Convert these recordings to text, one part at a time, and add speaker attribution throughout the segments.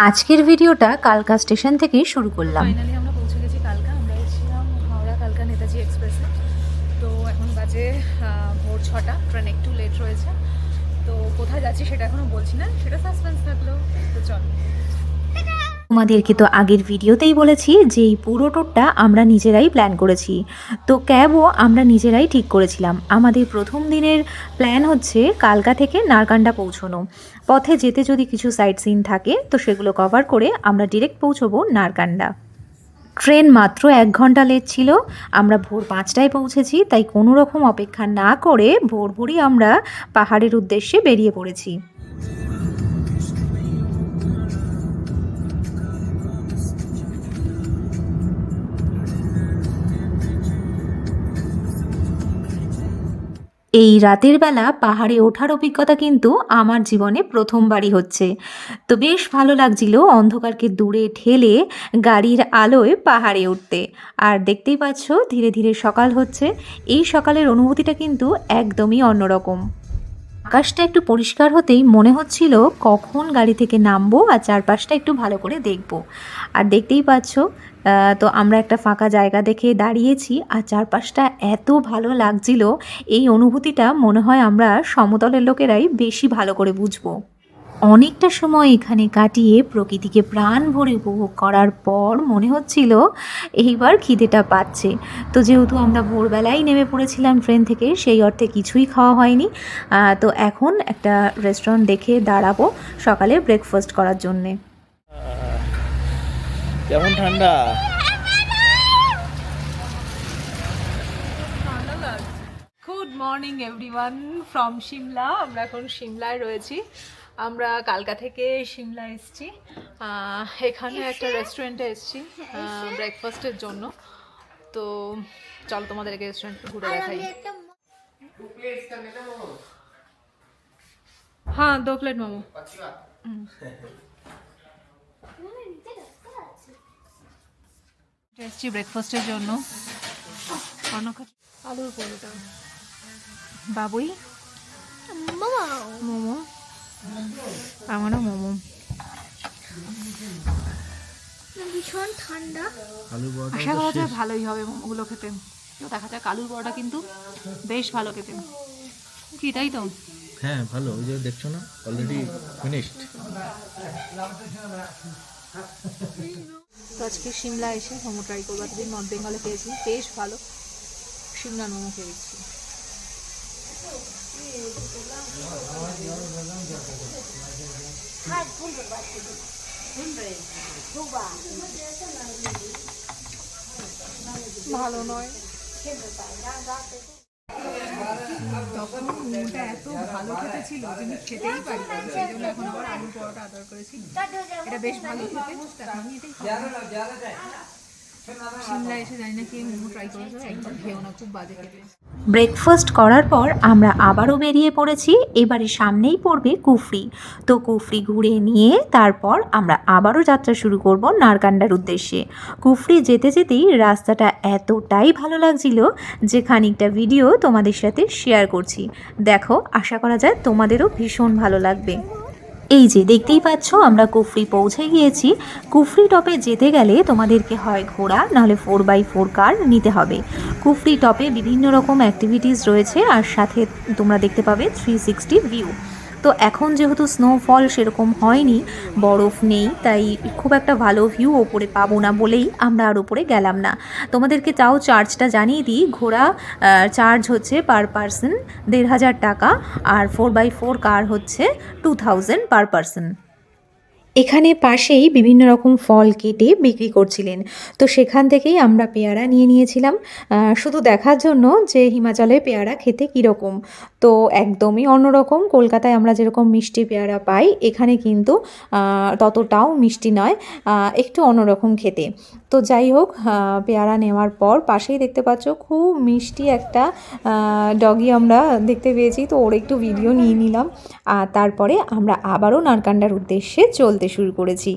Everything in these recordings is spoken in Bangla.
Speaker 1: আজকের ভিডিওটা কালকা স্টেশন থেকেই শুরু করলাম।
Speaker 2: ফাইনালি আমরা পৌঁছে গেছি কালকা। আমরা এসেছিলাম হাওড়া কালকা নেতাজি এক্সপ্রেসে। তো এখন বাজে ভোর 6টা। ট্রেন একটু লেট রয়েছে। তো কোথায় যাচ্ছি সেটা এখনও বলছি না, সেটা সাসপেন্স থাকলো। তো চল।
Speaker 1: তোমাদেরকে তো আগের ভিডিওতেই বলেছি যে এই পুরো ট্যুরটা আমরা নিজেরাই প্ল্যান করেছি। তো ক্যাবও আমরা নিজেরাই ঠিক করেছিলাম। আমাদের প্রথম দিনের প্ল্যান হচ্ছে কালকা থেকে নারকান্ডা পৌঁছানো। পথে যেতে যদি কিছু সাইট সিন থাকে তো সেগুলো কভার করে আমরা ডিরেক্ট পৌঁছবো নারকান্ডা। ট্রেন মাত্র 1 ঘন্টা লেট ছিল। আমরা ভোর 5টায় পৌঁছেছি, তাই কোনো রকম অপেক্ষা না করে ভোরই আমরা পাহাড়ের উদ্দেশ্যে বেরিয়ে পড়েছি। এই রাতের বেলা পাহাড়ে ওঠার অভিজ্ঞতা কিন্তু আমার জীবনে প্রথমবারই হচ্ছে। তো বেশ ভালো লাগছিল অন্ধকারকে দূরে ঠেলে গাড়ির আলোয় পাহাড়ে উঠতে। আর দেখতেই পাচ্ছ ধীরে ধীরে সকাল হচ্ছে। এই সকালের অনুভূতিটা কিন্তু একদমই অন্যরকম। আকাশটা একটু পরিষ্কার হতেই মনে হচ্ছিল কখন গাড়ি থেকে নামবো আর চারপাশটা একটু ভালো করে দেখব। আর দেখতেই পাচ্ছ তো আমরা একটা ফাঁকা জায়গা দেখে দাঁড়িয়েছি আর চারপাশটা এত ভালো লাগছিল। এই অনুভূতিটা মনে হয় আমরা সমতলের লোকেরাই বেশি ভালো করে বুঝবো। অনেকটা সময় এখানে কাটিয়ে প্রকৃতিকে প্রাণ ভরে উপভোগ করার পর মনে হচ্ছিল এইবার খিদেটা পাচ্ছে। তো যেহেতু আমরা ভোরবেলায় নেমে পড়েছিলাম ট্রেন থেকে, সেই অর্থে কিছুই খাওয়া হয়নি। তো এখন একটা রেস্টুরেন্ট দেখে দাঁড়াবো সকালে ব্রেকফাস্ট করার জন্যে।
Speaker 3: কেমন ঠান্ডা?
Speaker 2: Good morning everyone from Shimla. আমরা এখন সিমলায় রয়েছি। আমরা কালকা থেকে সিমলা এসেছি। এখানে একটা রেস্টুরেন্টে এসেছি ব্রেকফাস্টের জন্য। তো চল তোমাদেরকে রেস্টুরেন্ট ঘুরে দেখাই। হ্যাঁ, 2 প্লেট মোমো। এসেছি ব্রেকফাস্টের জন্য। আলুর পরোটা, বাবুই মোমো, আমারও মোমো।
Speaker 4: ভীষণ ঠান্ডা।
Speaker 2: আশা করা যায় ভালোই হবে মোমোগুলো খেতে। তো দেখা যাক। আলুর পরোটা কিন্তু বেশ ভালো খেতে, কি তাই তো?
Speaker 3: হ্যাঁ ভালো, ওই যে দেখছো না অলরেডি ফিনিশড।
Speaker 2: তো আজকে সিমলা এসে মোমো ট্রাই করবো। এতদিন নর্থ বেঙ্গলে খেয়েছি, বেশ ভালো। সিমলা মোমো খেয়ে দিচ্ছি। ভালো নয়। তখন মোমোটা এত ভালো খেতে ছিল যে আমি খেতেই পারি, সেই জন্য এখন আবার আলুর পরোটা অর্ডার করেছি। এটা বেশ ভালো খেতে, আমি এটাই খাবো। সিমলা এসে জানি না কে মোমো ট্রাই করেছো, একদম খেও না, খুব বাজে খেতে।
Speaker 1: ব্রেকফাস্ট করার পর আমরা আবারও বেরিয়ে পড়েছি। এবারে সামনেই পড়বে কুফরি। তো কুফরি ঘুরে নিয়ে তারপর আমরা আবারও যাত্রা শুরু করব নারকান্ডার উদ্দেশ্যে। কুফরি যেতে যেতেই রাস্তাটা এতটাই ভালো লাগছিল যে খানিকটা ভিডিও তোমাদের সাথে শেয়ার করছি। দেখো, আশা করা যায় তোমাদেরও ভীষণ ভালো লাগবে। এই যে দেখতেই পাচ্ছ আমরা কুফরি পৌঁছে গিয়েছি। কুফরি টপে যেতে গেলে তোমাদেরকে হয় ঘোড়া নাহলে 4x4 কার নিতে হবে। কুফরি টপে বিভিন্ন রকম অ্যাক্টিভিটিস রয়েছে আর সাথে তোমরা দেখতে পাবে 360 ভিউ। তো এখন যেহেতু স্নোফল সেরকম হয়নি, বরফ নেই, তাই খুব একটা ভালো ভিউ ওপরে পাবো না বলেই আমরা আর ওপরে গেলাম না। তোমাদেরকে তাও চার্জটা জানিয়ে দিই। ঘোড়া চার্জ হচ্ছে পার পারসন 1500 টাকা, আর 4x4 কার হচ্ছে 2000 পার পারসন। এখানে পাশেই বিভিন্ন রকম ফল কেটে বিক্রি করছিলেন। তো সেখান থেকেই আমরা পেয়ারা নিয়ে নিয়েছিলাম, শুধু দেখার জন্য যে হিমাচলে পেয়ারা খেতে কীরকম। তো একদমই অন্যরকম। কলকাতায় আমরা যেরকম মিষ্টি পেয়ারা পাই, এখানে কিন্তু ততটাও মিষ্টি নয়, একটু অন্যরকম খেতে। তো যাই হোক, পেয়ারা নেওয়ার পর পাশেই দেখতে পাচ্ছ খুব মিষ্টি একটা ডগি আমরা দেখতে পেয়েছি। তো ওর একটু ভিডিও নিয়ে নিলাম। আর তারপরে আমরা আবারও নারকান্ডার উদ্দেশ্যে চলতে শুরু করেছি।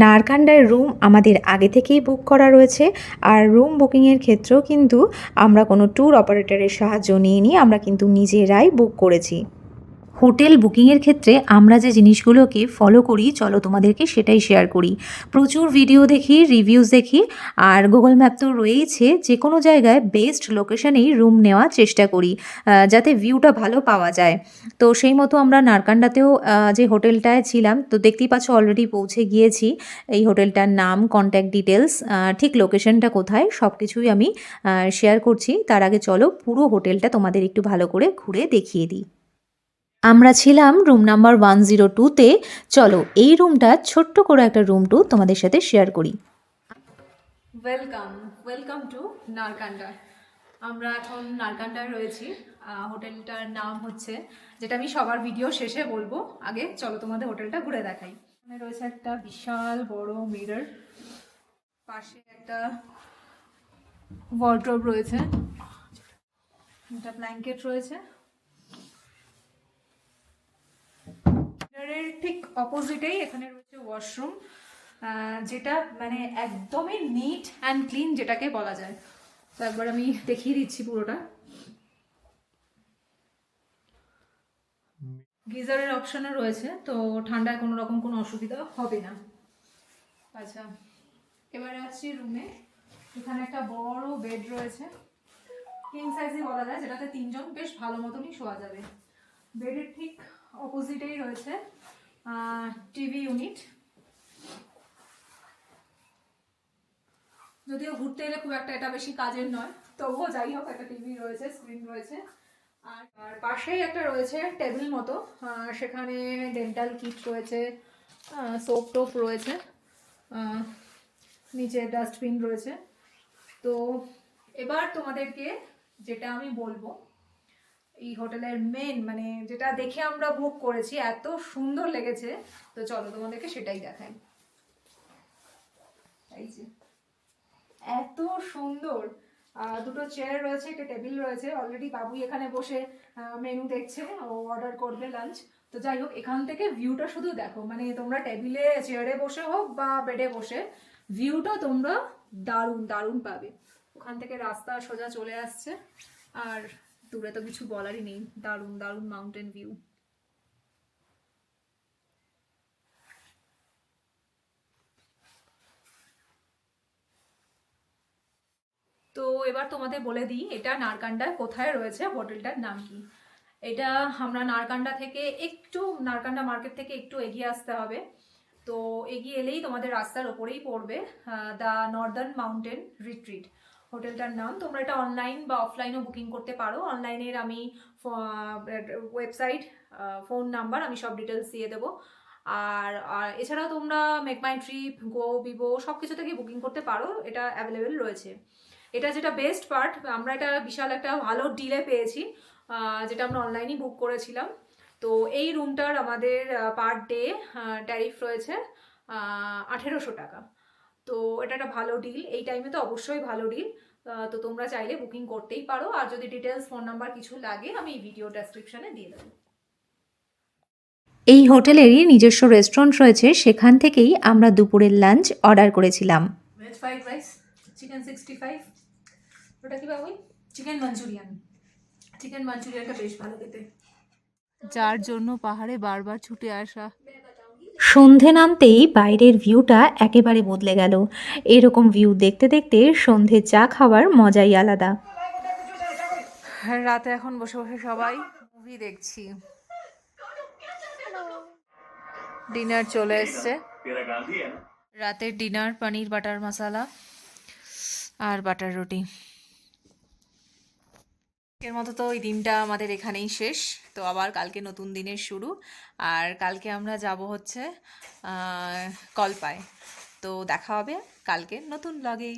Speaker 1: নারকান্ডার রুম আমাদের আগে থেকেই বুক করা রয়েছে। আর রুম বুকিংয়ের ক্ষেত্রেও কিন্তু আমরা কোনো ট্যুর অপারেটরের সাহায্য নিইনি, আমরা কিন্তু নিজেরাই বুক করেছি। হোটেল বুকিংয়ের ক্ষেত্রে আমরা যে জিনিসগুলোকে ফলো করি চলো তোমাদেরকে সেটাই শেয়ার করি। প্রচুর ভিডিও দেখি, রিভিউজ দেখি, আর গুগল ম্যাপ তো রয়েইছে, যে কোনো জায়গায় বেস্ট লোকেশনেই রুম নেওয়ার চেষ্টা করি যাতে ভিউটা ভালো পাওয়া যায়। তো সেই মতো আমরা নারকান্ডাতেও যে হোটেলটায় ছিলাম, তো দেখতেই পাচ্ছ অলরেডি পৌঁছে গিয়েছি। এই হোটেলটার নাম, কন্ট্যাক্ট ডিটেলস, ঠিক লোকেশনটা কোথায় সব কিছুই আমি শেয়ার করছি। তার আগে চলো পুরো হোটেলটা তোমাদের একটু ভালো করে ঘুরে দেখিয়ে দিই। আমরা ছিলাম রুম নাম্বার 102-তে। চলো এই রুমটা ছোট্ট করে একটা রুম টু তোমাদের সাথে শেয়ার করি।
Speaker 2: Welcome to Narkanda. আমরা এখন নারকান্ডায় রয়েছি। হোটেলটার নাম হচ্ছে, যেটা আমি সবার ভিডিও শেষে বলবো, আগে চলো তোমাদের হোটেলটা ঘুরে দেখাই। এখানে রয়েছে একটা বিশাল বড় মিরর, পাশে একটা ওয়ার্ড্রোব রয়েছে, একটা ব্ল্যাঙ্কেট রয়েছে। মিররের ঠিক অপোজিটেই এখানে রয়েছে ওয়াশরুম, যেটা মানে একদমই নিট অ্যান্ড ক্লিন যেটাকে বলা যায়। তো একবার আমি দেখিয়ে দিচ্ছি পুরোটা। গিজারের অপশনও রয়েছে, তো ঠান্ডায় কোনো রকম কোনো অসুবিধা হবে না। আচ্ছা, এবারে আসছি রুমে। এখানে একটা বড় বেড রয়েছে, কিং সাইজই বলা যায়, যেটাতে 3 জন বেশ ভালো মতনই শোয়া যাবে। বেডের ঠিক অপোজিটেই রয়েছে টিভি ইউনিট। যদিও ঘুরতে এলে খুব একটা এটা বেশি কাজের নয়, তবুও যাই হোক একটা টিভি রয়েছে, স্ক্রিন রয়েছে। আর পাশেই একটা রয়েছে টেবিল মতো, সেখানে ডেন্টাল কিট রয়েছে, সোপ টোপ রয়েছে, নিচে ডাস্টবিন রয়েছে। তো এবার তোমাদেরকে যেটা আমি বলবো, এই হোটেলের মেন মানে যেটা দেখে আমরা বুক করেছি, এত সুন্দর লেগেছে, তো চলো তোমাদেরকে সেটাই দেখাই। এই যে এত সুন্দর, দুটো চেয়ার রয়েছে, একটা টেবিল রয়েছে। অলরেডি বাবুই এখানে বসে মেনু দেখছে, ও অর্ডার করবে লাঞ্চ। তো যাই হোক, এখান থেকে ভিউটা শুধু দেখো, মানে তোমরা টেবিলে চেয়ারে বসে হোক বা বেডে বসে, ভিউটা তোমরা দারুণ দারুণ পাবে। ওখান থেকে রাস্তা সোজা চলে আসছে, আর দূরে তো কিছু বলারই নেই, দারুণ দারুণ মাউন্টেন ভিউ। তো এবার তোমাদের বলে দিই এটা নারকান্ডায় কোথায় রয়েছে, হোটেলটার নাম কি। এটা আমরা নারকান্ডা থেকে একটু, নারকান্ডা মার্কেট থেকে একটু এগিয়ে আসতে হবে। তো এগিয়ে এলেই তোমাদের রাস্তার ওপরেই পড়বে দ্য নর্দার্ন মাউন্টেন রিট্রিট হোটেলটার নাম। তোমরা এটা অনলাইন বা অফলাইনও বুকিং করতে পারো। অনলাইনের আমি ওয়েবসাইট, ফোন নাম্বার আমি সব ডিটেলস দিয়ে দেবো। আর এছাড়াও তোমরা মেক মাই ট্রিপ, গো, বিবো সব কিছু থেকে বুকিং করতে পারো, এটা অ্যাভেলেবেল রয়েছে। এটা যেটা বেস্ট পার্ট, আমরা এটা বিশাল একটা ভালো ডিলে পেয়েছি, যেটা আমরা অনলাইনেই বুক করেছিলাম। তো এই রুমটার আমাদের পার ডে ট্যারিফ রয়েছে 1800 টাকা। তো এটা একটা ভালো ডিল, এই টাইমে তো অবশ্যই ভালো ডিল। তো তোমরা চাইলে বুকিং করতেই পারো, আর যদি ডিটেলস, ফোন নাম্বার কিছু লাগে আমি ভিডিও ডেসক্রিপশনে দিয়ে দেবো।
Speaker 1: এই হোটেলেরই নিজস্ব রেস্টুরেন্ট রয়েছে, সেখান থেকেই আমরা দুপুরের লাঞ্চ অর্ডার করেছিলাম।
Speaker 2: ভেজ ফ্রাইড রাইস, চিকেন 65, ওটা কি বাবুই? Chicken Manchurian. চিকেন মাঞ্চুরিয়ানটা বেশ ভালো খেতে, যার জন্য পাহাড়ে বারবার ছুটে আসা।
Speaker 1: সন্ধে নামতেই বাইরের ভিউটা একেবারে বদলে গেল। এরকম ভিউ দেখতে দেখতে সন্ধে চা খাওয়ার মজাই আলাদা।
Speaker 2: রাতে এখন বসে বসে সবাই মুভি দেখছি। ডিনার চলে এসছে, রাতের ডিনার পনির বাটার মশলা আর বাটার রুটি। এর মতো তো ওই দিনটা আমাদের এখানেই শেষ। তো আবার কালকে নতুন দিনের শুরু, আর কালকে আমরা যাব হচ্ছে কল্পায়। তো দেখা হবে কালকে নতুন ব্লগে।